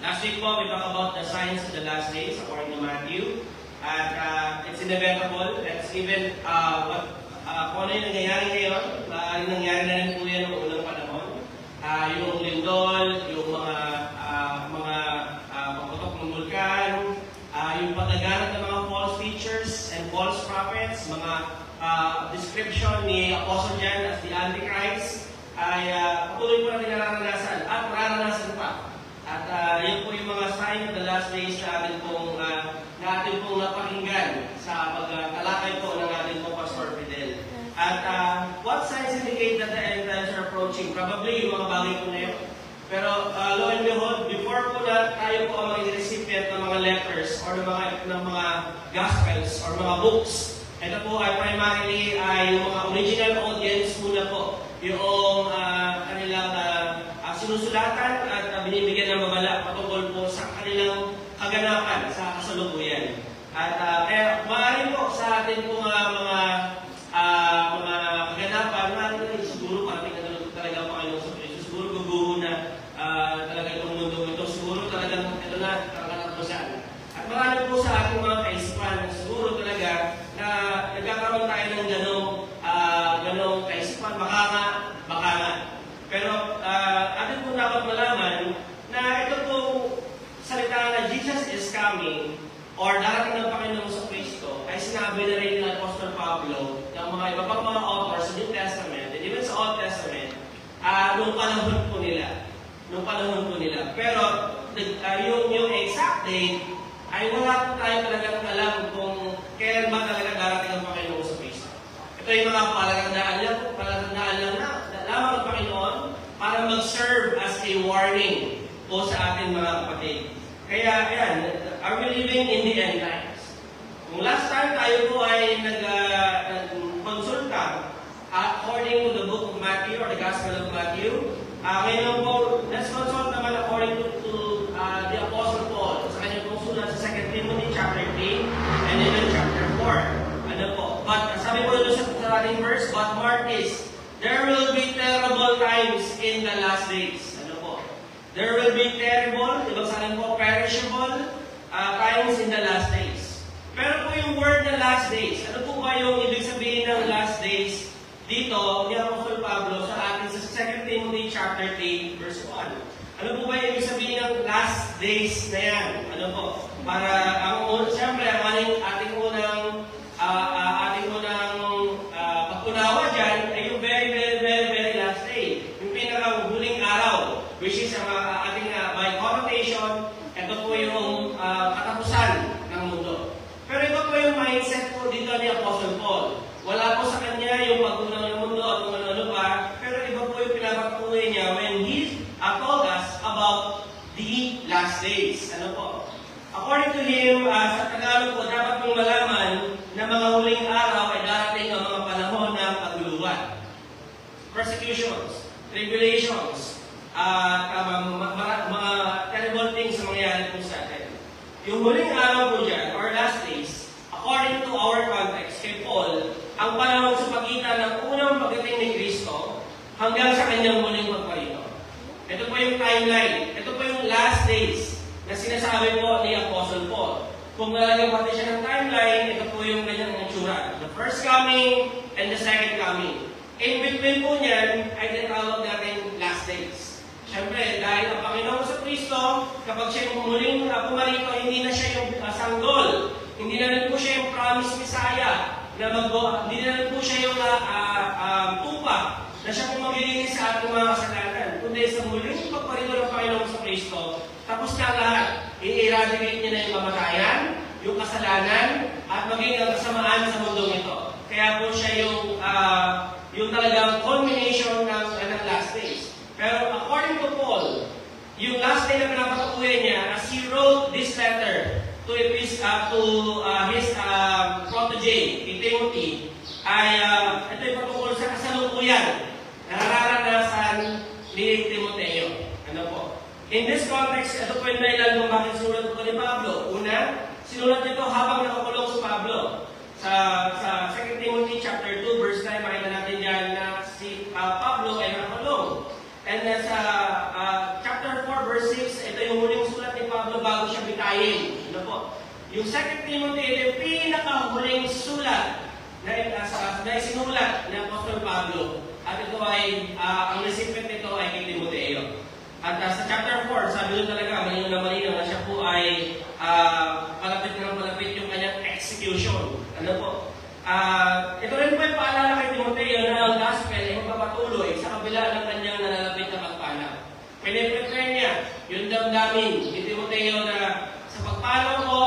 Last week po, we talked about the signs of the last days according to Matthew. At it's inevitable. That's even kung ano yung nangyayari ngayon, maaaring nangyari na rin po yan noong unang panahon. Yung lindol, yung mga pagputok ng vulkan, yung paglaganap ng mga false teachers and false prophets, mga description ni Apostle John as the Antichrist, ay patuloy po natin nararanasan at mararanasan pa. At yun po yung mga sign of the last days na atin pong napakinggan sa pagtalakay po ng ating pong Pastor Fidel. At what signs indicate that the end times are approaching? Probably yung mga bagay po na yun. Pero lo and behold, before po na tayo po ang maging recipient ng mga letters or ng mga gospels or mga books, ito po ay primarily ay yung mga original audience muna po. Yung kanilang sinusulatan at binibigyan ng babala patungkol po sa kanilang kaganapan sa kasalukuyan. At kaya maaari po sa atin po mga kaganapan, maaari siguro parating na talaga ang Panginoon sa Kristo. Siguro guguho na talaga itong mundo ito. Siguro talagang ito na kakatapusan. At marami po sa ating mga kaisipan, siguro talaga na nagkakaroon tayo ng ganong kaisipan, baka nga. Pero atin po dapat malaman na ito po salita na Jesus is coming or darating ng Panginoon sa Kristo ay sinabi na rin ng Apostle Pablo ng mga iba pang mga authors sa New Testament and even sa Old Testament nung panahon po nila. Pero yung exact date ay wala po tayo talagang alam kung kailan ba talaga darating ang Panginoon sa Kristo. Ito yung mga palatandaan lang na lamang ng Panginoon para mag-serve as a warning po sa ating mga kapatid. Kaya, ayan, are we living in the end times? Kung last time tayo po ay nag-consulta according to the book of Matthew or the Gospel of Matthew, ngayon po, let's consult naman according to the Apostle Paul sa kanyang pong sulat sa 2 Timothy chapter 3 and even chapter 4. Ano po? But sabi po doon sa ating verse, but mark this, there will be terrible times in the last days. Ano po? There will be terrible, ibang sabihin po, perishable times in the last days. Pero po yung word na last days, ano po ba yung ibig sabihin ng last days dito ni Apostle Pablo sa atin sa 2 Timothy chapter 3 verse 1? Ano po ba yung ibig sabihin ng last days na yan? Ano po? Para siyempre, ang ating unang pagkunawa dyan ay yung very last day. Yung pinakang huling araw, which is ating by connotation, ito po yung katapusan ng mundo. Pero ito po yung mindset po dito ni Apostle Paul. Wala po sa kanya yung pagkunaw ng mundo at kung ano pa, pero iba po yung pinapatuloy niya when he told us about the last days. Ano po? According to him, sa Tagalog po, dapat mong malaman na mga huling araw ay darating ang mga panahon ng pagluluwan. Persecutions, tribulations, mga terrible things na mangyayari po sa atin. Yung huling araw po dyan, or last days, according to our context, kay Paul, ang panahon sa pagitan ng unang pagdating ni Kristo hanggang sa kanyang muling magparito. Ito po yung timeline. Ito po yung last days na sinasabi po ni Apostle Paul. Kung nalagyan pati siya ng timeline, ito po yung kanyang itsura. The first coming and the second coming. In between po niyan ay tinatawag natin last days. Siyempre, dahil ang Panginoon sa Kristo, kapag siya muling pumarito, hindi na siya yung sanggol. Hindi na rin po siya yung promised Messiah. Hindi na rin po siya yung tupa na siya po maglilinis sa ating mga kasalanan. Kundi sa muling pagparito ng Panginoon sa Kristo, tapos na lahat. I-eradicate niya na yung kamatayan, yung kasalanan, at maging ang kasamaan sa mundong ito. Kaya po siya yung talagang culmination ng last days. Pero according to Paul, yung last day na pinapatuloy niya, as he wrote this letter to his protege, Timothy, ay ito yung patungkol sa kasalukuyan na nararanasan ni Timoteo. Ano po? In this context, ito po yung dahilan kung bakit sinulat ito ni Pablo. Una, sinulat nito habang nakakulong si Pablo. Sa 2 Timothy chapter 2, verse 9, makita natin dyan na si Pablo ay nakakulong. And sa chapter 4, verse 6, ito yung huling sulat ni Pablo bago siya bitayin. Ano po? Yung 2 Timothy, ito yung pinakahuling sulat na isinulat ni Apostol Pablo. At ito ay, ang recipient nito ay kay Timoteo. At sa chapter 4, sabi doon talaga, malinaw na malinaw na siya po ay palapit na palapit yung kanyang execution. Ano po? Ito rin po ay paalala kay Timoteo na ang gospel ay magpapatuloy sa kabila ng kanyang nalalapit na pagpanaw. Piniprepare niya yung damdamin ni Timoteo na sa pagpanaw ko,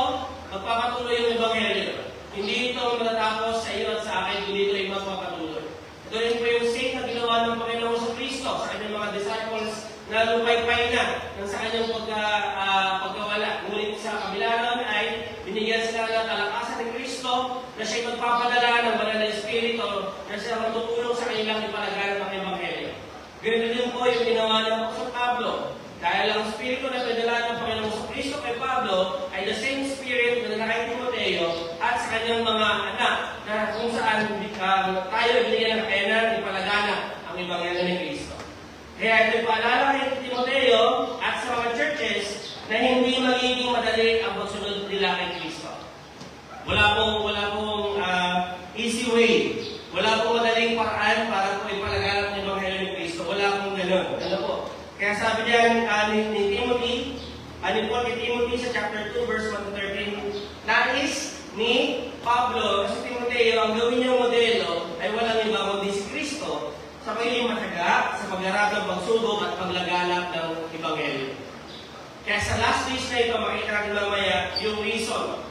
magpapatuloy yung Ebanghelyo. Hindi ito matatapos sa iyo at sa akin, kundi ito ay magpapatuloy. Ito rin po yung same na ginawa ng Panginoon sa Kristo sa kanyang mga disciples na lumaypay na ng sa kanyang pagkawala. Ngunit sa kabila nun ay binigyan sila ng kalakasan ni Kristo na siya'y magpapadala ng banal na Espiritu na siya matutulong sa kanilang ipalaganap ang Ebanghelyo. Ganito din po yung ginawa ng Apostol Pablo. Dahil ang Espiritu na pinadala ng Panginoon sa Kristo kay Pablo ay the same Spirit na kay Timoteo at sa kanyang mga anak na kung saan tayo binigyan ng kakayanan ipalaganap ang Ebanghelyo ni Kristo. Kaya ito'y paalala kay Timoteo at sa mga churches na hindi magiging madali ang pagsunod nila kay Kristo. Wala pong easy way. Wala pong madaling paraan para po ipalaganap ng Ebanghelyo ni Kristo. Wala pong gano'n. Ano po? Kaya sabi diyan ni Timothy, Paul kay Timothy sa chapter 2, verse 1 to 13, nais ni Pablo na si Timoteo ang gawin niyang modelo ay walang iba kundi si Kristo sa pagiging mataga, sa pagharap ng pagsubok at paglaganap ng Ebanghelyo. Kaya sa last days na ito, makikita natin mamaya yung reason,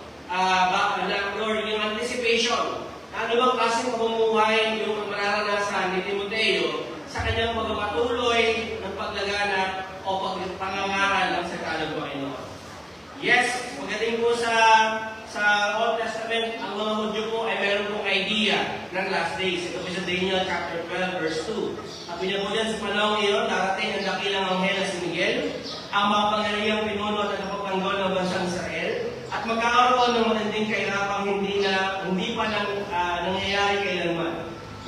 or yung anticipation. Ano bang klaseng pamumuhay yung mararanasan ni Timoteo sa kanyang pagpapatuloy ng paglaganap o pangangaral ng salita ng Panginoon. Yes, pagdating po sa Old Testament, ang mga Hudyo po ay meron pong idea ng last days. Ito po sa Daniel chapter 12, verse 2. Sabi niya po dyan, sa panahon ngayon, darating ang dakilang anghel na si Miguel, ang mapangyarihang pinuno at nakapapanggol ng bansang Israel, at magkakaroon ng matinding kahirapang hindi pa nangyayari kailanman.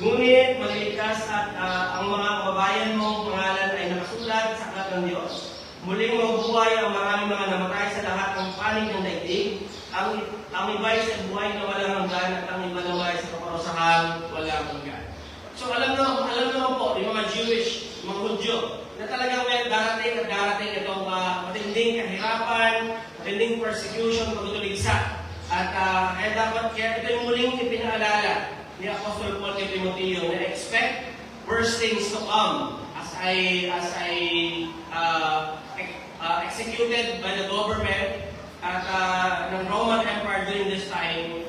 Ngunit maliligtas at ang mga kababayan mong pangalan ay nakasulat sa aklat ng Diyos. Muling mabubuhay ang maraming mga namatay sa lahat ng panig ng daigdig. Ang iba ay sa buhay na walang hanggan at ang iba naman ay sa kaparusahan walang hanggan. So alam naman po, yung mga Jewish, yung mga Hudyo, na talagang darating itong matinding kahirapan, matinding persecution, pagtutuligsa. At kaya ito yung muling ipinaalala ni Apostol Paul kay Timoteo na expect worse things to come as executed by the government at ng Roman Empire during this time.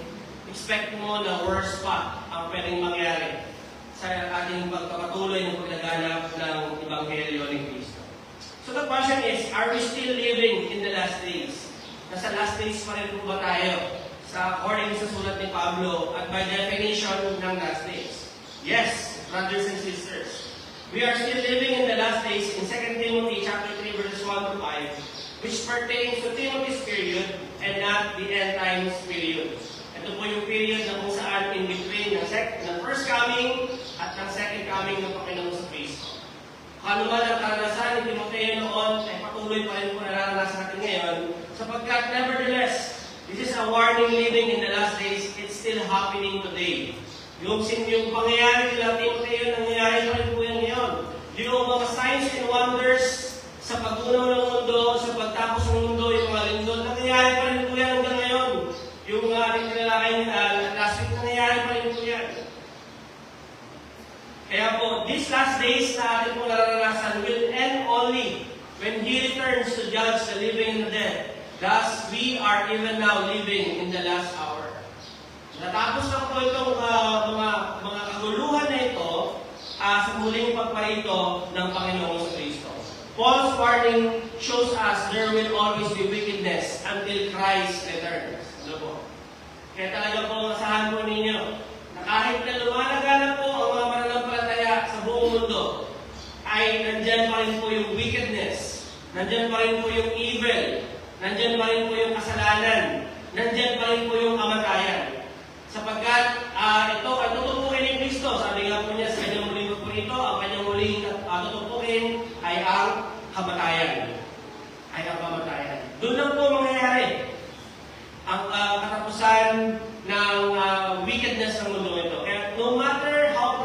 Expect mo na worse pa ang pwedeng mangyari sa ating pagpapatuloy ng paglaganap ng Ebanghelyo ni Kristo. So the question is, are we still living in the last days? Nasa last days pa rin po ba tayo? According sa sulat ni Pablo at by definition ng last days. Yes, brothers and sisters. We are still living in the last days in 2 Timothy chapter 3 verses 1 to 5, which pertains to Timothy's period and not the end times period. Ito po yung period na kung saan in between ng first coming at ng second coming ng Panginoon sa Kristo. Kung man ang karanasan ni Timoteo noon ay patuloy pa rin po naranasan natin ngayon, sapagkat nevertheless, this is a warning living in the last days. It's still happening today. Yung pangyayari nila Timoteo, nangyayari pa rin po yan ngayon. Yung mga signs and wonders sa pagtunaw ng mundo, sa pagtapos ng mundo, yung mga lindol, nangyayari pa rin po yan hanggang ngayon. Yung ating kinalain last week, nangyayari pa rin po yan. Kaya po, these last days na ating po naranasan will end only when He returns to judge the living and the dead. Thus, we are even now living in the last hour. Natapos na po itong mga kaguluhan na ito sa muling pagparito ng Panginoon sa Kristo. Paul's warning shows us there will always be wickedness until Christ returns. Ano po? Kaya talaga po masahan po ninyo na kahit na lumalaganap po ang mga mananampalataya sa buong mundo, ay nandyan pa rin po yung wickedness, nandyan pa rin po yung evil, nandyan pa rin po yung kasalanan, nandyan pa rin po yung kamatayan. Sapagkat ito ay tutupukin ni Kristo. Sabi nga po niya sa kanyang muling pagpurito, ang kanyang muling tutupukin ay ang kamatayan. Ay ang kamatayan. Doon lang po mangyayari ang katapusan ng wickedness ng mundo ito. Kaya no matter how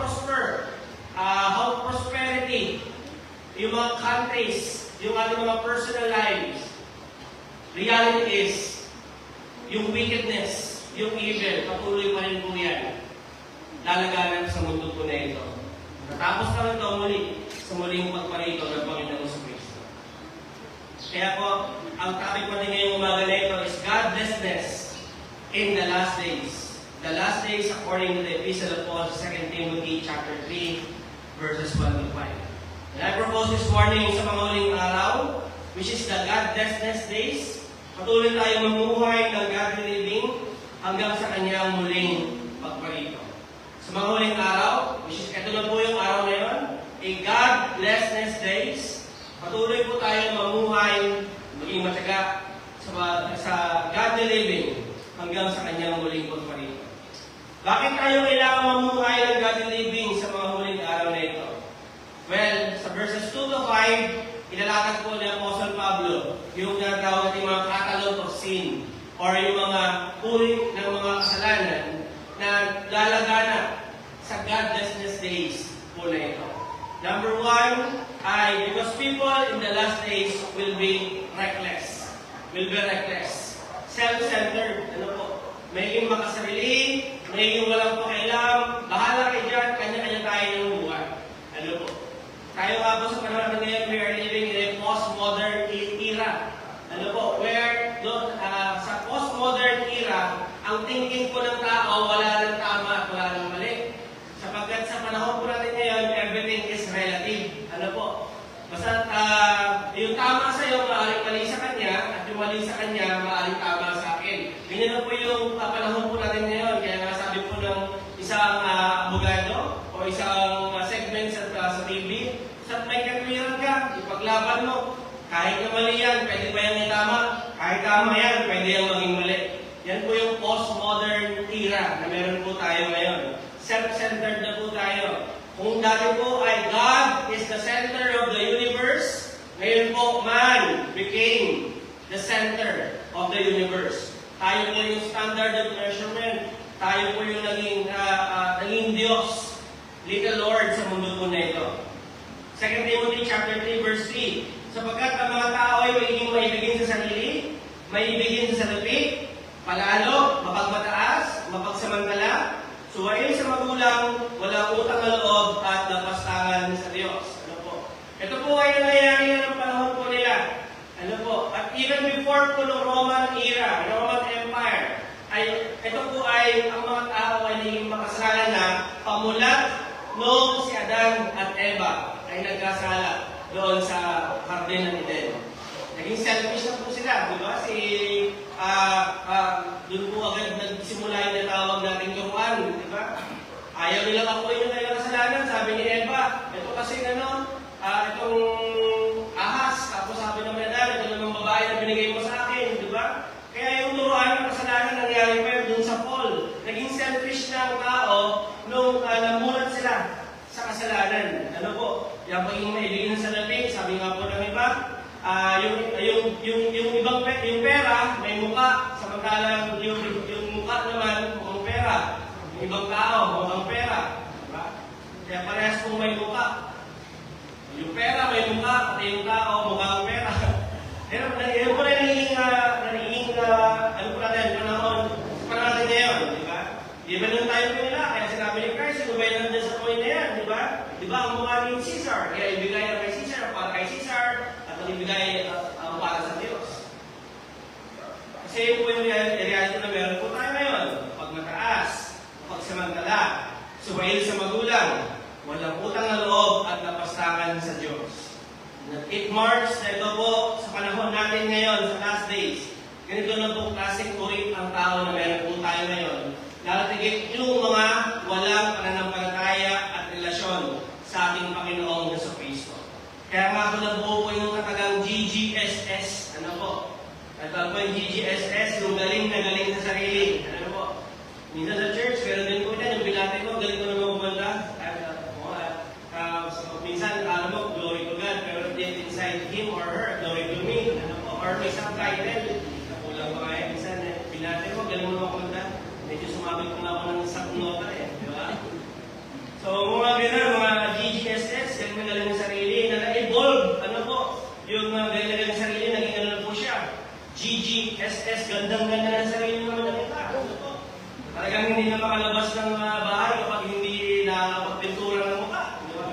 prosperity, yung mga countries, yung ating mga personal lives, reality is, yung wickedness, yung evil, patuloy pa rin po yan. Lalaganan sa mundo po na ito. Natapos naman ito muli sa muling pagparito ng Panginoon sa Kristo. Kaya po, ang topic natin ngayong umaga na ito is Godlessness in the last days. The last days according to the Epistle of Paul, 2 Timothy chapter 3, verses 1 to 5. And I propose this morning sa mga huling araw, which is the Godlessness days. Patuloy tayo mamuhay ng godly living hanggang sa kanyang muling pagparito. Sa mga huling araw, which is ito na po yung araw na yun, a Godlessness days, patuloy po tayo mamuhay, maging matyaga sa godly living hanggang sa kanyang muling pagparito. Bakit tayo kailangan mamuhay ng godly living sa mga huling araw na ito? Well, sa verses 2 to 5, ilalatag po ni Apostle Pablo yung tinatawag natin mga catalog of sin or yung mga uri ng mga kasalanan na lalagana sa godlessness days po na ito. Number 1 ay because people in the last days will be reckless. Self-centered. Ano po? Magiging makasarili, magiging walang pakialam, bahala kayo dyan, kanya-kanya tayo ng buhay. Ano po? Tayo nga po sa panahon ngayon, we are living in a postmodern era. Ano po? Where sa postmodern era, ang thinking po ng tao, wala nang tama at wala nang mali. Sapagkat sa panahon po natin ngayon, everything is relative. Ano po? Basta yung tama sa iyo, maaaring mali sa kanya, at yung mali sa kanya, maaaring tama sa akin. Ganyan na po yung panahon po natin ngayon. Kaya nga sabi po ng isang abogado o isang segment sa TV, sa may katwiran ka, ipaglaban mo. Kahit na mali yan, pwede ba yan itama? Kahit tama yan, pwede yan maging mali. Yan po yung postmodern era na meron po tayo ngayon. Self-centered na po tayo. Kung dati po ay God is the center of the universe, ngayon po man became the center of the universe. Tayo po yung standard of measurement. Tayo po yung naging Diyos, little Lord sa mundo po na ito. 2 Timothy chapter 3 verse 3. Sapagkat ang mga tao ay magiging maibigin sa sarili, maibigin sa salapi, palalo, mapagmataas, mapagsamantala, suwain sa magulang, walang utang na loob at napastangan sa Diyos. Ano po? Ito po ay nangyayari na ng panahon po nila. Ano po? At even before po ng Roman era, Roman Empire, ay ito po ay ang mga tao ay naging makasalanan na pamulat noong si Adan at Eva ay nagkasala doon sa Hardin ng Eden. Naging selfish na po sila, di ba? Doon po agad nagsimula yung natawag nating turuan, di ba? Ayaw nilang ako'y yung kailang kasalanan, sabi ni Eva. Ito kasi itong ahas, tapos sabi ng Adan, ito namang babae na binigay mo sa akin, di ba? Kaya yung turuan ng kasalanan nangyari pa yun doon sa Paul. Naging selfish na ang tao nung namulat sila sa kasalanan. Ano po? Yung pagiging maibigin sa salapi, sabi nga po ng iba, yung ibang yung pera may muka, samantalang yung muka naman mukhang pera. Yung ibang tao mukhang pera. Diba? Kaya parehas kung may muka. Yung pera may muka, pati yung tao mukhang pera. Pero yun po na naging ano po natin, panahon natin ngayon, di ba? Di ba nung tayo po nila, kaya sinabi ni Christ, sino ba yung nandun sa point na yan, di ba? Di ba, ang mukha ni Caesar, kaya ibigay na kay Caesar, para kay Caesar, at ang ibigay para sa Diyos. Kasi yun po yung reality na meron po tayo ngayon. Pagmataas, pagsamantala, suwail sa magulang, walang utang na loob at napastangan sa Diyos. It marks na ito po sa panahon natin ngayon, sa last days. Ganito na po klaseng uri ang tao na meron po tayo ngayon. Lalatigit yung mga walang pananampalataya at relasyon sa ating Panginoong Jesucristo. Kaya nga po nabuo po yung katagang GGSS. Ano po? Ito po yung GGSS, yung galing na galing sa sarili. Ano po? Minsan sa church, meron din po yan. Yung bilate ko, galing ko naman kumanda. Minsan, alam mo, glory to God. Pero deep inside him or her, glory to me. Ano po? Or or may subtitle. Nakulang pa kaya, minsan, pinatay ko, galing mo kumanta. Medyo sumabit ko na ako ng isang nota di ba? So, mga ganun, mga GGSS, galing ng sarili, na-evolve, ano po, yung galing ng sarili, naging ano po siya. GGSS, gandang-ganda ng sarili naman ng ita. Ano po? Talagang hindi na makalabas ng bahay kapag hindi nakapagpintura ng mukha. Di ba?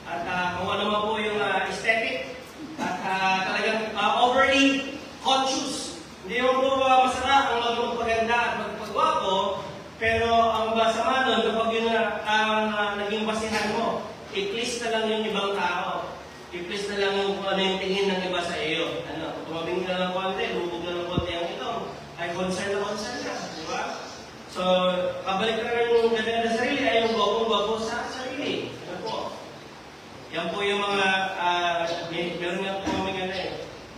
At kung ano man po yung aesthetic, at talagang overly conscious. Hindi mo po masarap ang magpaganda at magpagwapo, pero ang masama nun, kapag yun ang naging basihan mo, i-please na lang yung ibang tao. I-please na lang yung ano yung tingin ng iba sa iyo. Ano, tumabing na lang konti, lubog na lang konti ang ito. Ay concern na, di ba? So, kabalik na lang yung ganda na sarili, ay yung gwapong-gwapo sa sarili. Ano po? Yan po yung mga, meron nga po kami ganda eh.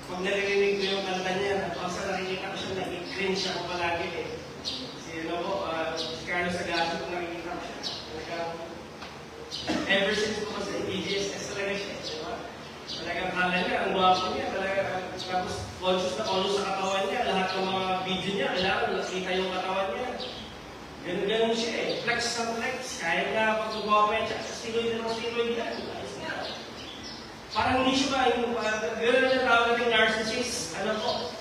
Pag naririnig ko yung kanta niya, sa nakikita ko siya, nag-cringe ako palagi eh. Si ano po, si Carlos Agasio, kung nakikita ko siya. Ever since po kasi BGSS talaga siya, di ba? Talagang kala niya, ang gwapo niya, talaga, tapos conscious sa katawan niya, lahat ng mga video niya, kailangan nakita yung katawan niya. Ganun siya eh, flex sa flex, kaya nga pag-gwapo niya, steroid yan, ayos nga. Parang hindi siya ba, gano'n na tawag natin narcissist, ano po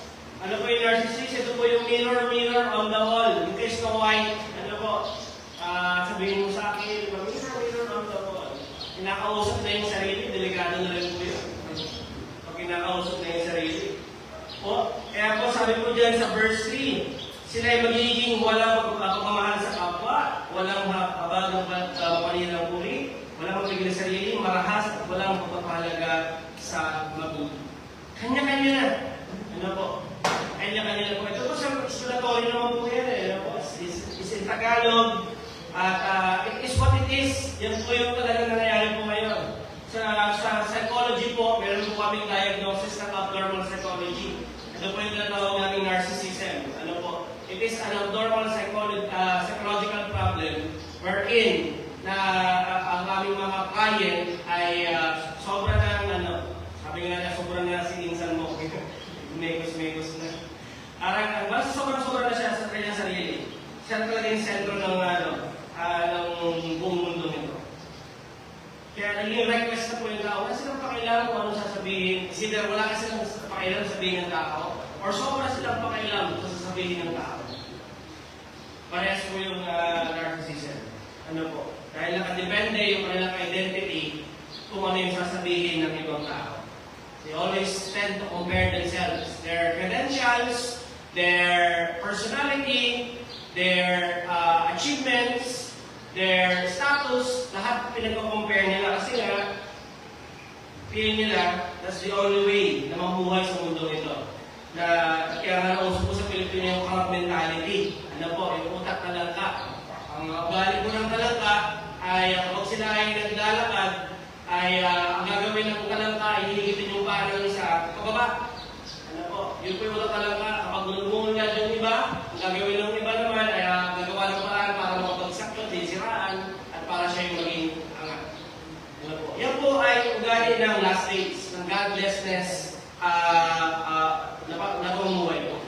yung narcissist? Ito po yung mirror on the wall, yung kay Snow White, ano po, sabihin mo sa akin, mirror on the wall. Kinakausap na yung sarili, delikado na rin po yun. Pag kinakausap na yung sarili. Kaya po sabi po dyan sa verse 3, sila ay magiging walang pagmamahal sa kapwa, walang habag ng panilang puri, walang magpigil sa sarili, marahas at walang pagpapahalaga sa mabuti. Kanya-kanya na. Ano po? Kanya-kanya na po. Ito po sa explanatory naman po yan eh. Ano po? It's in Tagalog. At it is what it is. Yan po yung talagang nangyayari po ngayon. Sa psychology po, meron po kaming diagnosis ng abnormal psychology. Ito po yung tinatawag namin narcissism. Ano po? It is an abnormal psychological problem wherein na ang aming mga client ay sobra ng sabi nga na sobra na sininsan mo. Mekos na. Basta sobra na siya sa kanyang sarili. Siya talaga yung sentro ng buong mundo nito. Kaya naging request na po yung tao, wala silang pakailangan kung anong sasabihin. Either wala kasi silang pakailangan sabihin ng tao, or sobra silang pakailangan kung sasabihin ng tao. Parehas po yung narcissism. Ano po? Dahil nakadepende yung kanilang identity kung ano yung sasabihin ng ibang tao. They always tend to compare themselves. Their credentials, their personality, their achievements, their status, lahat pinag-compare nila kasi nga, feeling nila, that's the only way na mabuhay sa mundo ito. Na kaya nga nauso po sa Pilipino yung crowd mentality. Ano po, yung utak na langka. Ang ugali po ng talangka ay kapag sila ay naglalakad, ay ang gagawin ng talangka ay hiligitin yung paa ng isa pababa. Ano po, yun po yung talangka. Kapag nulungan yung iba, ang gagawin ng iba naman ay gagawa ng paraan para makapagsak yun, sisiraan, at para siya yung maging angat. Ano po, yan po ay ugali ng last days, ng godlessness na pamumuhay po.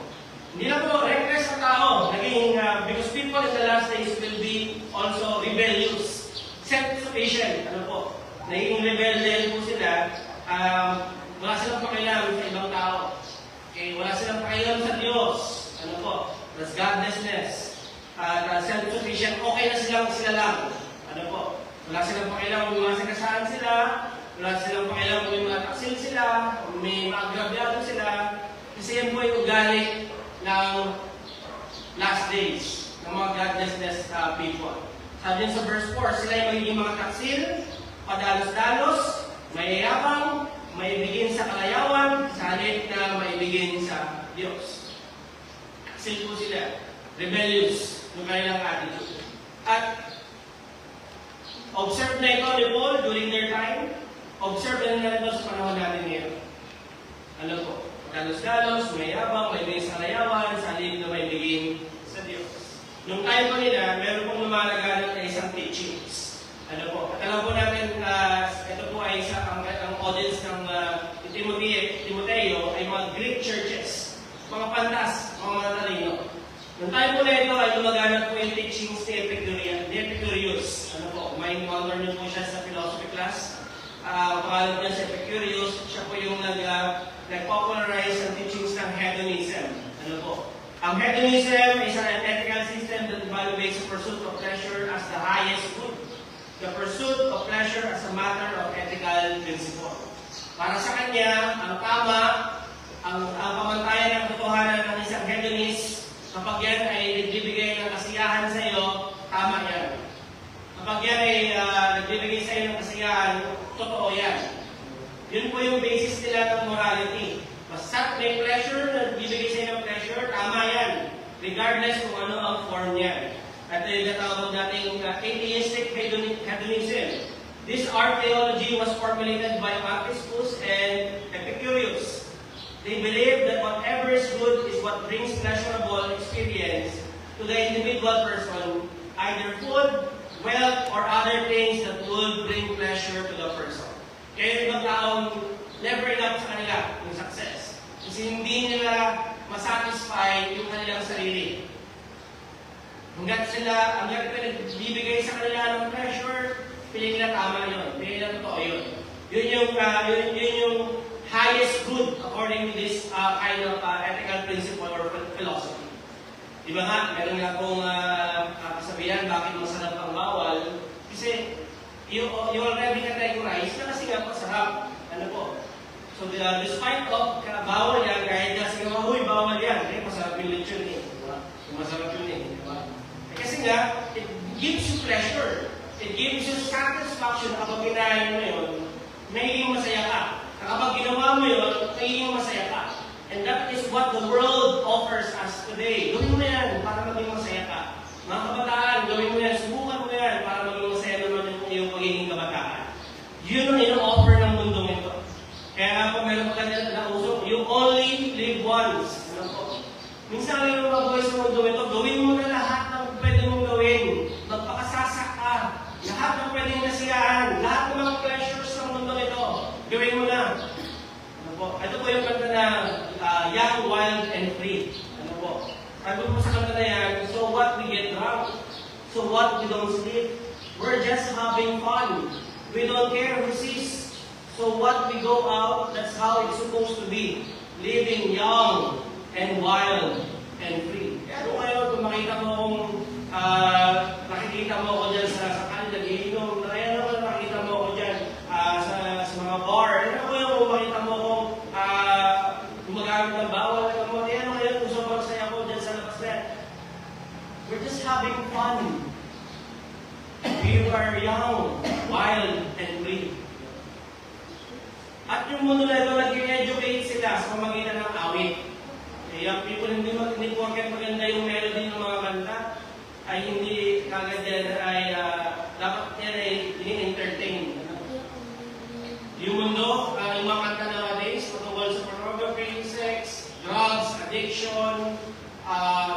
Hindi na po, reckless ang tao. Naging, because people in the last days will be also rebellious. Self-sufficient. Ano po? Naging rebelde po sila. Wala silang pakialam sa ibang tao. Okay? Wala silang pakialam sa Diyos. Ano po? That's godlessness. Self-sufficient. Okay na sila lang. Ano po? Wala silang pakialam kung mga sakasaan sila. Wala silang pakialam kung may mga taksil sila. Kung may mga agrabyado sila. Kasi yan po yung ugali ng last days, ng mga godlessness people. Sabi sa verse 4, sila ay magiging mga taksil, padalos-dalos, mayayabang, maibigin sa kalayawan, sa halip na maibigin sa Diyos. Taksil po sila, rebellious, yung kanilang attitude. At observe na ito ni Paul during their time, observe na ito sa panahon natin ngayon. Ano po? Dalos-dalos, may yabang, may bigay sa kalayawan, sa halip na may bigay sa Diyos. Nung time pa nila, meron pong lumalaganap na isang teachings. Ano po? At alam po natin, ito po ay ang audience ng Timoteo ay mga Greek churches. po na ito ay lumaganap po yung teachings ni Epicurus. Ano po, may encounter niyo po siya sa philosophy class. Pangalan po niya si Epicurus. Siya po yung nag-popularize ang teachings ng hedonism. Ano po? Ang hedonism is an ethical system that evaluates the pursuit of pleasure as the highest good. The pursuit of pleasure as a matter of ethical principle. Para sa kanya, ang tama, ang pamantayan ng katotohanan ng isang hedonist, kapag yan ay nagbibigay ng kasiyahan sa iyo, tama yan. Kapag yan ay nagbibigay sa iyo ng kasiyahan, totoo yan. Yun po yung basis nila ng morality. Basta may pleasure, nagbibigay sa iyo ng pleasure, tama yan. Regardless kung ano ang form niya. At yung natawag natin atheistic hedonism. This art theology was formulated by Marcus and Epicurus. They believe that whatever is good is what brings pleasurable experience to the individual person, either food, wealth, or other things that would bring pleasure to the person. Kaya ibang taong never enough sa kanila yung success. Kasi hindi nila masatisfy yung kanilang sarili. Hanggat nagbibigay sa kanila ng pleasure, piling nila tama yun. Piling nila totoo yun. Yun yung highest good according to this kind of ethical principle or philosophy. Diba nga, meron nga akong kasabihan bakit masarap ang bawal. Kasi you already categorize na kasi nga masarap. Ano po? So despite of bawal yan, kahit kasi nga, huy, bawal yan. Eh, masarap yung lechon eh. Diba? Masarap yun eh. Diba? Kasi nga, it gives you pleasure. It gives you satisfaction kapag kinain mo yun, magiging masaya ka. Kapag ginawa mo yun, magiging masaya ka. And that is what the world offers us today. Gawin mo yan para maging masaya ka. Mga kabataan, gawin mo yan, subukan mo yan para maging masaya naman yung iyong pagiging kabataan. Yun ang ino-offer ng mundong ito. Kaya nga po meron pa kanila na usok, you only live once. Ano po? Minsan lang yung mabuhay sa mundo ito, gawin mo na lahat ng pwede mong gawin. Magpakasasak ka. Lahat ng pwedeng nasiyahan. Lahat ng mga pleasures ng mundo ito, gawin mo na. Ano po? Ito po yung kanta na Young, Wild, and Free. Ano po? Sabi po sa kanta na yan, so what we get drunk? So what we don't sleep? We're just having fun. We don't care who sees. So what we go out, that's how it's supposed to be. Living young, and wild, and free. Kaya kung ngayon, kung makita mo kung nakikita mo ako dyan sa kanila, giinom, kaya naman nakikita mo ako dyan sa mga bar, kaya kung makita mo kung gumagamit ng bawal, kaya ngayon kung sobrang saya ko dyan sa labas na. We're just having fun. We are young, wild, and free. At yung mundo na ito, nag-educate sila sa pamagitan ng awit. Young people, hindi porket maganda yung melody ng mga kanta, ay hindi kagad yan ay dapat yan ay ini-entertain. Yung mundo, yung mga kanta nowadays, patungkol sa pornography, sex, drugs, addiction,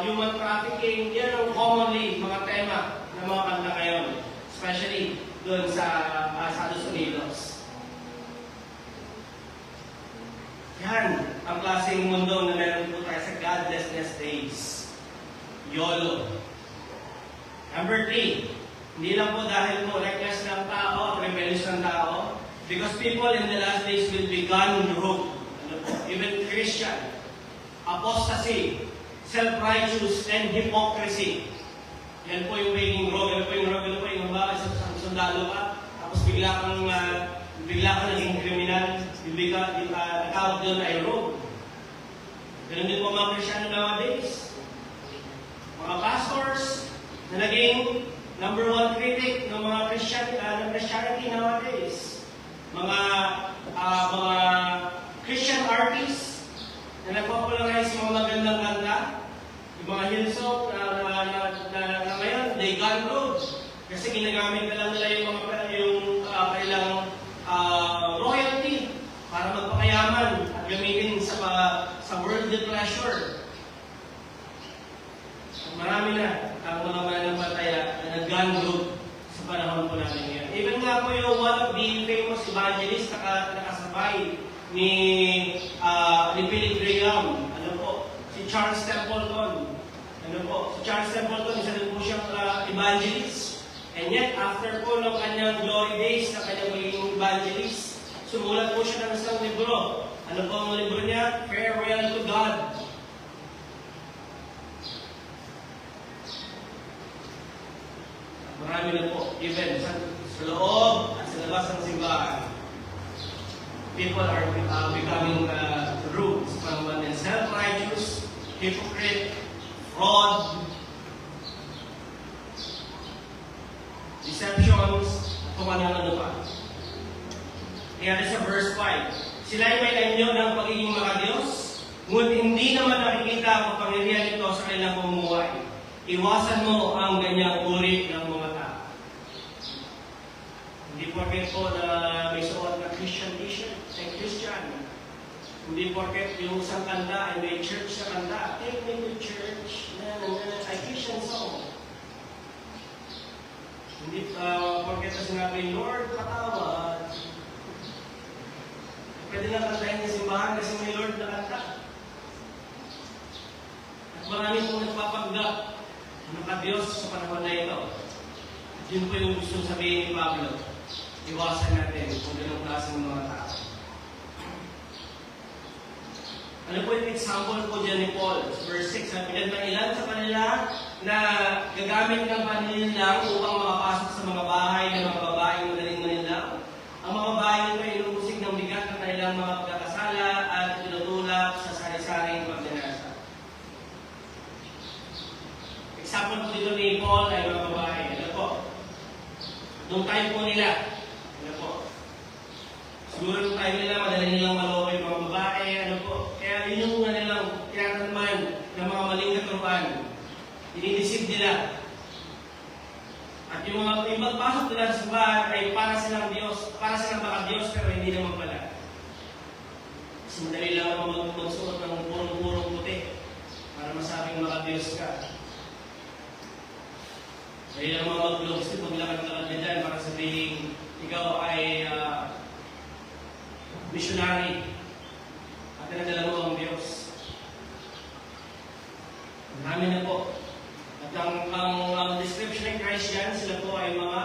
human trafficking, yan ang commonly mga tema ng mga kanta ngayon. Especially doon sa Estados Unidos. Yan ang klaseng mundo na meron po tayo sa godlessness days. YOLO. Number 3, hindi lang po dahil po reckless ng tao at rebellious ng tao, because people in the last days will be gone rogue. Ano po? Even Christian. Apostasy, self-righteous, and hypocrisy. Yan po yung magiging rogue. Yan po yung rogue. Yan po yung bakit sa sundalo ka, tapos bigla ka naging kriminal, natawag doon ay rogue. Ganun din po mga Kristyano nowadays. Mga pastors na naging number 1 critic ng mga Christianity nowadays. Mga Christian artists na nagpopularize mga magandang kanta. Yung mga Hillsong na ngayon, they gone rogue. Kasi ginagamit na lang nila yung kailang royalty para magpakayaman at gamitin sa worldly pleasure. Marami na ang mga mananampalataya na nag-gone rogue sa panahon po natin ngayon. Even nga po yung one of the famous evangelist na nakasabay ni Billy Graham, ano po, si Charles Templeton. Ano po, si Charles Templeton, isa din po siyang evangelist. And yet, after po ng kanyang glory days na kanyang magiging evangelist, sumulat po siya ng isang libro. Ano po ang libro niya? Farewell to God. Marami na po, even sa loob at sa labas ng simbahan. People are becoming rude, and self-righteous, hypocrite, fraud, deceptions, kung ano pa. Kaya sa verse 5, sila ay may anyo ng pagiging mga Diyos, ngunit hindi naman nakikita ang kapangyarihan nito sa kanilang pamumuhay. Iwasan mo ang ganyang uri ng mga tao. Hindi porket po na may suot na Christian t-shirt, like Christian. Hindi porket yung isang kanta ay may church sa kanta. Take me to church, ay Christian song. Hindi porket na sinabi, Lord, patawad. Pwede na kantahin sa simbahan kasi may Lord na kanta. At marami pong nagpapanggap na ka-Diyos sa panahon na ito. At yun po yung gusto sabihin ni Pablo. Iwasan natin kung ganong klase ng mga tao. Ano po yung example po dyan ni Paul? Verse 6, sabi niya na ilan sa kanila na gagamit ng panilang upang makapasok sa mga bahay ng mga babaeng madaling manilang. Ang mga bahay nito ay inuusig ng bigat ng kanilang mga pagkakasala at tinutulak sa sari-saring pagnanasa. Example po dito ni Paul ay mga babae. Ano po? Nung time po nila, ano po? Siguro nung time nila, madali nilang maloko yung mga babae, ano po? Kaya yun yung nilang tinatanman ng mga maling katuruan. Dinidisip nila. At yung mga pagpasok nila sa simbahan ay para silang Diyos, para silang baka Diyos, pero hindi naman pala. Kasi madali lang naman magsuot ng purong-purong puti para masabing baka Diyos ka. Dahil ang mga mag-vlogs ko, paglakad-lakad na dyan, para sabihin, ikaw ay missionary at pinadala mo ang Diyos. Marami na po. At ang description ng Christian, sila po ay mga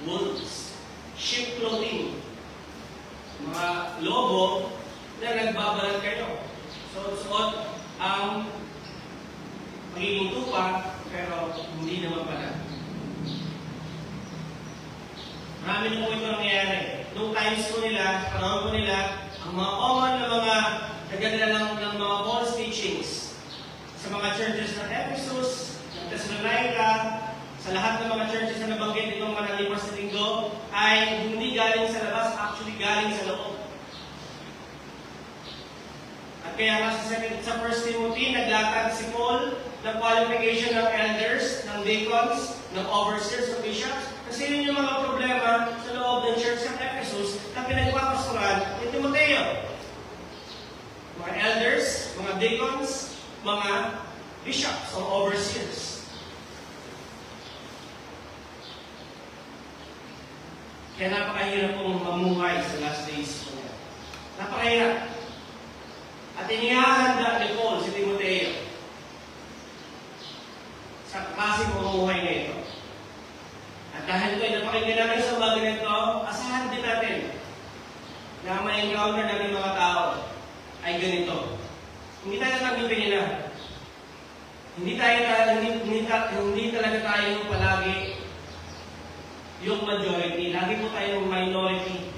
wolves, sheep clothing, mga lobo na nagbabalat kayo. So, suot ang magiging tupa, pero hindi naman pala. Marami na po ito nangyayari. Noong times po nila, panahon po nila, ang mga common na mga nagdadala ng mga false teachings sa mga churches ng Ephesus, ng Thessalonica, sa lahat ng mga churches na nabanggit itong mga nalipas na linggo, ay hindi galing sa labas, actually galing sa loob. At kaya nga sa 1 Timothy, naglatag si Paul ng qualification ng elders, ng deacons, ng overseers, ng bishops. Kasi yun yung mga problema sa loob ng church ng Ephesus na pinagpapastoran ni Timoteo. Mga elders, mga deacons, mga bishops o overseers. Kaya napakahirap pong mamuhay sa last days po. Napakahirap. At inihahanda ni Paul si Timoteo sa klaseng pamumuhay na ito. At dahil ito ay napakinggan natin sa bagay na ito, asahan din natin na may encounter natin mga tao ay ganito. Hindi tayo tanggapin nila. Hindi talaga tayo palagi yung majority. Lagi po tayong minority.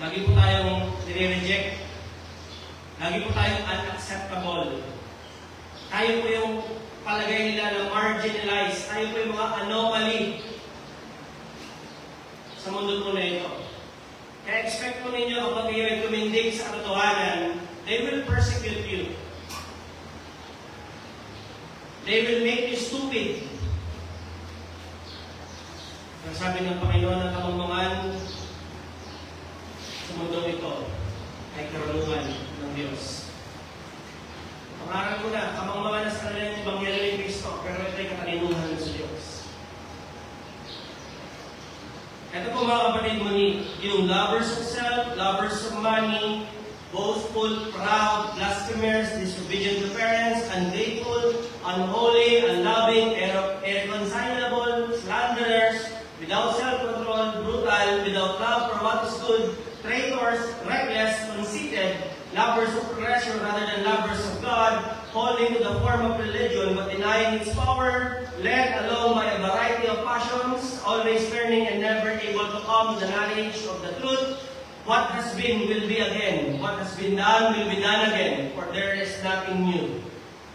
Lagi po tayong nire-reject. Lagi po tayong unacceptable. Tayo po yung palagay nila na marginalized. Tayo po yung mga anomaly sa mundo po na ito. Kaya expect po ninyo kapag kayo ay tumindig sa katotohanan, they will persecute you. They will make you stupid. Ang sabi ng Panginoon ng kamangmangan sa mundong ito ay karunungan ng Diyos. Pangaral ko na, kamangmangan na sa kanila yung Ebanghelyo ni Kristo, pero ito ay katalinuhan sa Diyos. Ito po mga kapatid mo ni yung lovers of self, self, lovers of money, boastful, proud, blasphemers, disobedient to parents, ungrateful, unholy, unloving, irreconcilable, slanderers, without self-control, brutal, without love for what is good, traitors, reckless, conceited, lovers of pleasure rather than lovers of God, holding to the form of religion but denying its power, led along by a variety of passions, always turning and never able to come to the knowledge of the truth. What has been will be again. What has been done will be done again. For there is nothing new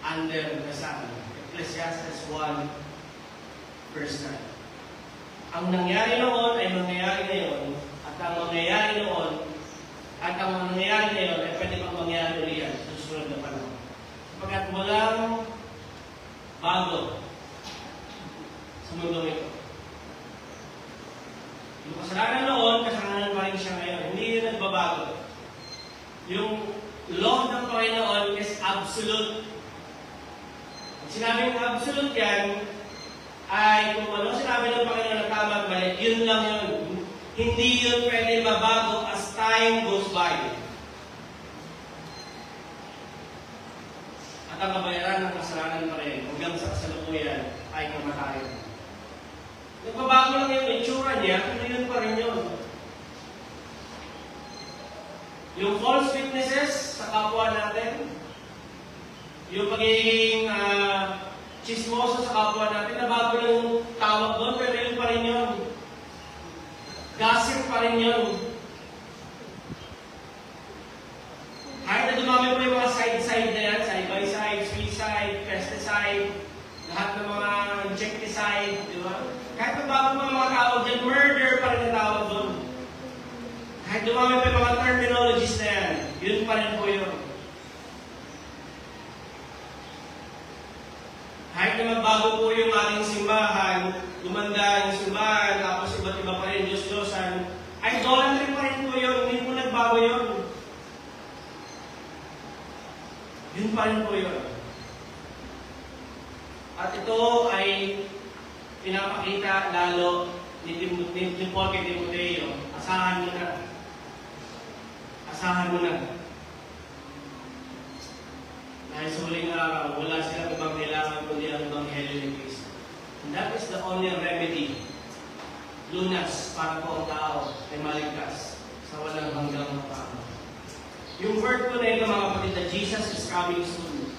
under the sun. Ecclesiastes 1, verse 9. Ang nangyari noon ay mangyayari ngayon, at ang mangyayari noon, at ang mangyayari ngayon ay pwede pang mangyayari ulit yan sa susunod na panahon. Sapagkat walang bago sa mundo ito. Yung kasalanan noon, kasalanan pa rin siya ngayon. Hindi yun nagbabago. Yung law ng Panginoon is absolute. Pag sinabing absolute yan, ay kung ano sinabi ng Panginoon na tama at mali, yun lang yun. Hindi yun pwede mabago as time goes by. At ang kabayaran ng kasalanan pa rin, hanggang sa kasalukuyan, ay kamatayan. Nagbabago lang yung itsura niya, pero yun pa rin yun. Yung false witnesses sa kapwa natin, yung pagiging chismoso sa kapwa natin, nabago lang yung tawag doon, pero yun pa rin yun. Gossip pa rin yun. Kahit na dumami po yung mga side-side na yan, side-by-side, suicide, pesticide, lahat ng mga insecticide, di ba? Kahit na bago mga tawag dyan, murder pa rin ang tawag doon. Kahit dumami pa yung mga terminologies na yan, yun pa rin po yun. Kahit na magbago po yung ating simbahan, lumanda yung simbahan, tapos iba't iba pa rin, Diyos-Diyosan, idolatry pa rin po yun, hindi po nagbago yun. Yun pa rin po yun. At ito ay pinapakita lalo ni Paul kay Timoteo. Asahan mo na. Asahan mo na. Dahil sa huling araw, wala silang ibang kailangan kundi ang Ebanghelyo ni Cristo. And that is the only remedy. Lunas para po ang tao ay maligtas sa walang hanggang matama. Yung word ko na ito mga kapatid na Jesus is coming soon.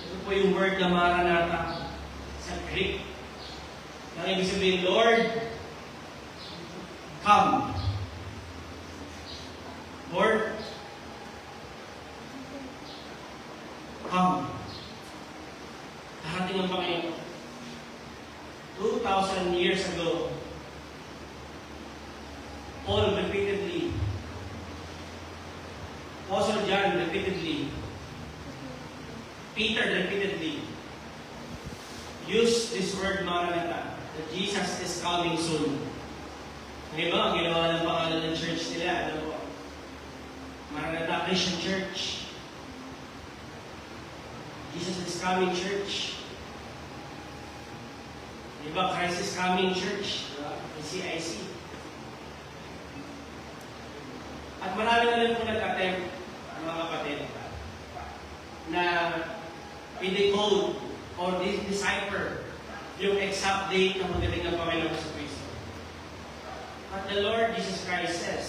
Ito po yung word na Maranatha sa Greek. Ang ibig sabihin, Lord, come. Lord, come. Darating ang Panginoon. 2,000 years ago, Paul repeatedly, Apostle John repeatedly, Peter repeatedly used this word Maranatha, that Jesus is coming soon. Ngayon ba, ang ginawa ng pangalan ng church nila, ano po? Maranatha Christian Church. Jesus is coming church. Diba, Christ is coming church. Diba? CIC. At marami na rin po nag-attempt, mga kapatid, na i-decode or decipher yung exact date ng pagdating ng Panginoon sa Kristo. But the Lord Jesus Christ says,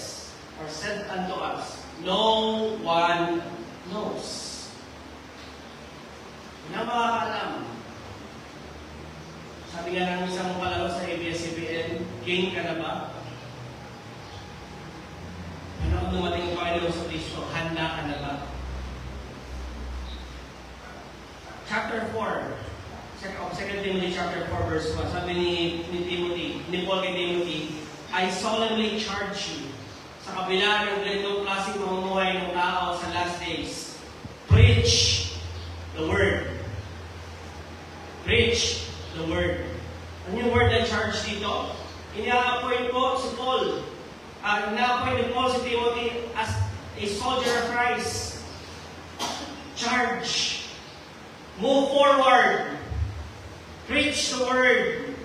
or said unto us, no one knows. Na makakaalam. Sabi nga ng isang palaro sa ABS-CBN, game ka na ba? Ano kung dumating ang Panginoon sa Kristo, handa ka na ba? Chapter 4, 2 Timothy chapter 4 verse 1, sabi ni Paul kay Timothy, I solemnly charge you, sa kabila ng ganitong klaseng mamumuhay ng tao sa last days, preach the Word. Preach the Word. Ano yung word na charge dito? Ina-appoint po si Paul. Ina-appoint ni Paul si Timothy as a soldier of Christ. Charge. Move forward. Preach the Word.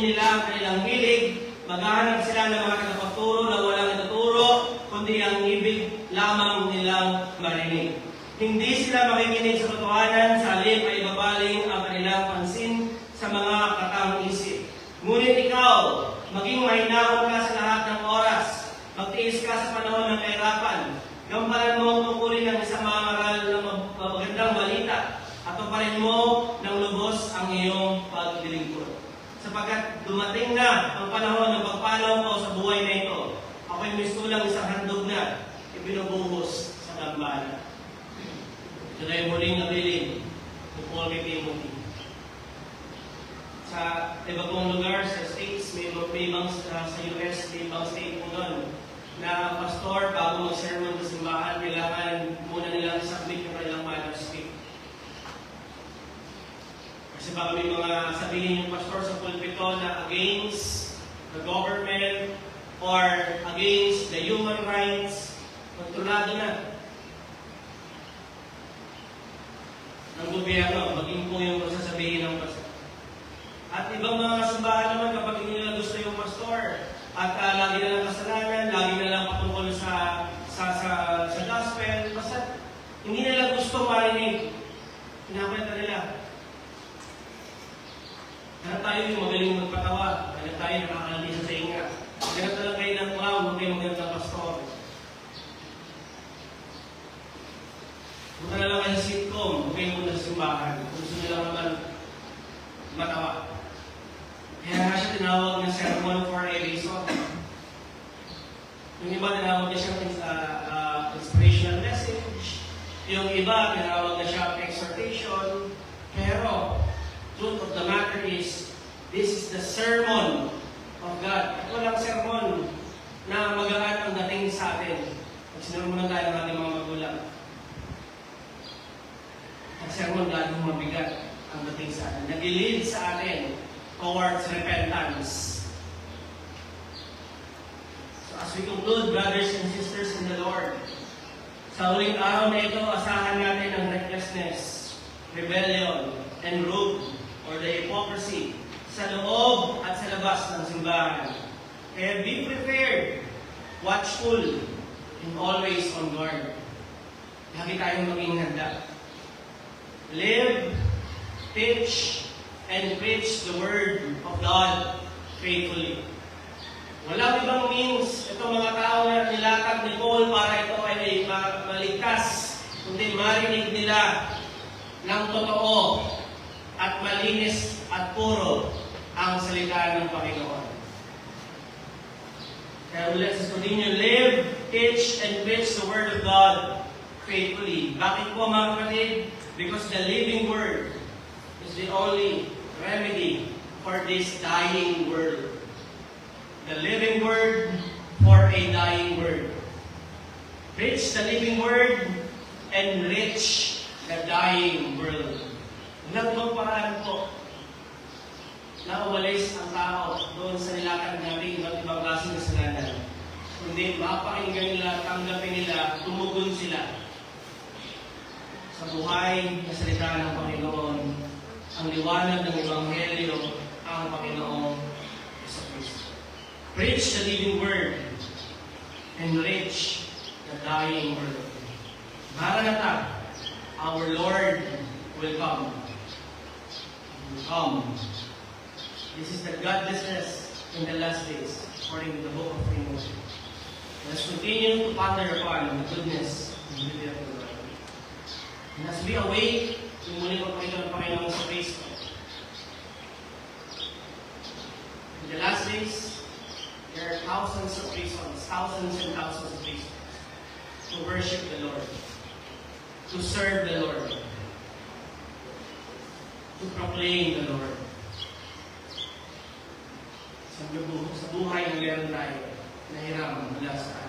sundin nila ang kanilang hilig, maghahanap sila ng mga tagapagturo na walang ituturo, kundi ang ibig lamang nilang marinig. Hindi sila makikinig sa katotohanan, sa halip ay ibabaling ang kanilang pansin sa mga katang-isip. Ngunit ikaw, maging mahinahon ka sa lahat ng oras, magtiis ka sa panahon ng kahirapan, gamparan mo ang tungkulin ng isang mangaral ng magandang balita, at tuparin mo ng lubos ang iyong paglilingkod. Sapagkat dumating na ang panahon ng pagpanaw ko sa buhay na ito, ako'y mistulang isang handog na ibinubuhos sa gambala. Ito na yung muling nabilin ni Paul kay Timothy. Sa iba pong lugar, sa States, may ibang sa US, may ibang state po doon, na pastor, bago mag-sermon sa simbahan, kailangan muna nilang submit yung kanilang manuscript. Kasi baka may mga sabihin yung pastor sa pulpito na against the government or against the human rights, kontrolado na ng gobyerno, maging po yung sasabihin ng pastor. At ibang mga simbahan naman, kapag hindi nila gusto yung pastor, at lagi na lang kasalanan, lagi na lang patungkol sa gospel, basta hindi nila gusto marinig, pinapalita nila. Hanap tayo yung magaling magpatawa, hanap tayo nakakalisa sa inga. Hanap na lang kayo ng wow, huwag kayo magandang pastor. Huwag na lang kayo sa sitcom, huwag kayo muna sa simbahan. Gusto nila naman matawa. Kaya nga siya tinawag na sermon for a reason. Yung iba tinawag na siyang inspirational message. Yung iba tinawag na siyang exhortation. Pero, truth of the matter is, this is the sermon of God. At walang sermon na magaan ang dating sa atin. Pag sinurmunan tayo ng ating mga magulang. Ang sermon lalong mabigat ang dating sa atin. Nag-lead sa atin towards repentance. So as we conclude, brothers and sisters in the Lord, sa huling araw na ito, asahan natin ang recklessness, rebellion, and rogue, or the hypocrisy, sa loob at sa labas ng simbahan. Kaya be prepared, watchful, and always on guard. Lagi tayong maging handa. Live, teach, and preach the Word of God faithfully. Walang ibang means itong mga tao na nilatag ni Paul para ito ay maligtas, kundi marinig nila ng totoo at malinis at puro ang salita ng Panginoon. Kaya let's continue, live, teach, and preach the Word of God faithfully. Bakit po mga kapatid? Because the living Word is the only remedy for this dying world. The living Word for a dying world. Preach the living Word and reach the dying world. Walang paraan po na umalis ang tao doon sa nilakad natin iba't ibang klaseng kasalanan. Kundi mapakinggan nila, tanggapin nila, tumugon sila sa buhay na salita ng Panginoon, ang liwanag ng Ebanghelyo, ang Panginoong Jesucristo. Preach the living Word and reach the dying world. Maranatha, our Lord will come. Come. This is the godlessness in the last days, according to the book of Timothy. Let's continue to ponder upon the goodness and beauty of the Lord. And as we await, muli ko kayo ng Panginoon sa Kristo. In the last days, there are thousands of reasons, thousands and thousands of reasons to worship the Lord, to serve the Lord, to proclaim the Lord. Sa buhay na meron tayo, nahiram mula sa